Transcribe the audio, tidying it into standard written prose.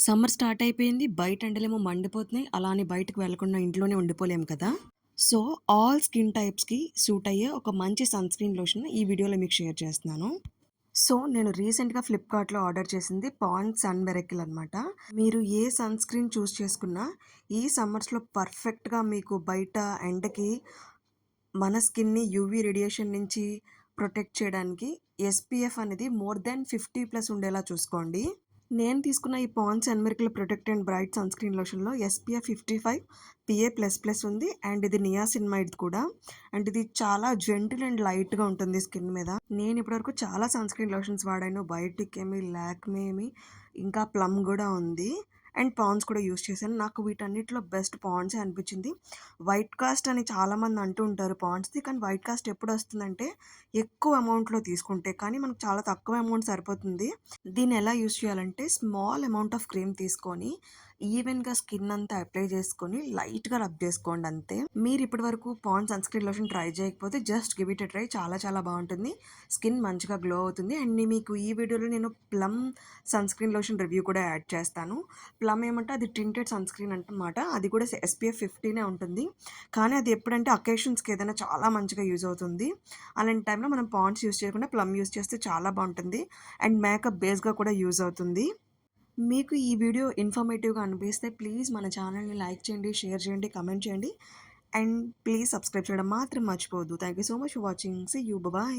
Summer start అయిపోయింది. బయట ఎండలేమో మండిపోతున్నాయి. అలా అని బయటకి వెళ్ళకుండా ఇంట్లోనే ఉండిపోలేము కదా! సో, ఆల్ స్కిన్ టైప్స్‌కి సూట్ అయ్యే ఒక మంచి సన్ స్క్రీన్ లోషన్ ఈ వీడియోలో మీకు షేర్ చేస్తున్నాను. సో, నేను రీసెంట్‌గా ఫ్లిప్‌కార్ట్‌లో ఆర్డర్ చేసింది పాండ్స్ సన్ మిరకిల్ అనమాట. మీరు ఏ సన్ స్క్రీన్ చూజ్ చేసుకున్నా ఈ సమ్మర్స్‌లో పర్ఫెక్ట్‌గా మీకు బయట ఎండకి మన స్కిన్‌ని యూవీ రేడియేషన్ నుంచి ప్రొటెక్ట్ చేయడానికి ఎస్‌పీఎఫ్ అనేది మోర్ దాన్ 50+ ఉండేలా చూసుకోండి. నేను తీసుకున్న ఈ Pond's and miracle protect and bright sunscreen లోషన్‌లో ఎస్‌పీఎఫ్ 55 PA++ ఉంది. అండ్ ఇది నియాసినమైడ్ కూడా. అండ్ ఇది చాలా జెంటిల్ అండ్ లైట్‌గా ఉంటుంది స్కిన్ మీద. నేను ఇప్పటివరకు చాలా సన్ స్క్రీన్ లోషన్స్ వాడాను. బయోటిక్ లాక్మే ఇంకా ప్లమ్ గూడా ఉంది. అండ్ పాండ్స్ కూడా యూజ్ చేశాను. నాకు వీటన్నిటిలో బెస్ట్ పాండ్సే అనిపించింది. వైట్ కాస్ట్ అని చాలామంది అంటూ ఉంటారు పాండ్స్‌ది. కానీ వైట్ కాస్ట్ ఎప్పుడొస్తుందంటే ఎక్కువ అమౌంట్‌లో తీసుకుంటే. కానీ మనకు చాలా తక్కువ అమౌంట్ సరిపోతుంది. దీన్ని ఎలా యూజ్ చేయాలంటే స్మాల్ అమౌంట్ ఆఫ్ క్రీమ్ తీసుకొని ఈవెన్‌గా స్కిన్ అంతా అప్లై చేసుకొని లైట్‌గా రబ్ చేసుకోండి అంతే. మీరు ఇప్పటి వరకు Pond's sun screen lotion try చేయకపోతే just give it a try. చాలా చాలా బాగుంటుంది. స్కిన్ మంచిగా గ్లో అవుతుంది. అండ్ మీకు ఈ వీడియోలో నేను plum sun screen lotion review కూడా యాడ్ చేస్తాను. ప్లమ్ ఏమంటే అది టింటెడ్ సన్ స్క్రీన్ అంటనమాట. అది కూడా ఎస్పీఎఫ్ 50నే ఉంటుంది. కానీ అది ఎప్పుడంటే అకేషన్స్‌కి ఏదైనా చాలా మంచిగా యూజ్ అవుతుంది. అలాంటి టైంలో మనం పాండ్స్ యూజ్ చేయకుండా ప్లమ్ యూజ్ చేస్తే చాలా బాగుంటుంది. అండ్ మేకప్ బేస్‌గా కూడా యూజ్ అవుతుంది. మీకు ఈ వీడియో ఇన్ఫర్మేటివ్‌గా అనిపిస్తే ప్లీజ్ మన ఛానల్‌ని లైక్ చేయండి, షేర్ చేయండి, కామెంట్ చేయండి. అండ్ ప్లీజ్ సబ్స్క్రైబ్ చేయడం మాత్రం మర్చిపోవద్దు. Thank you so much for watching. See you. Bye.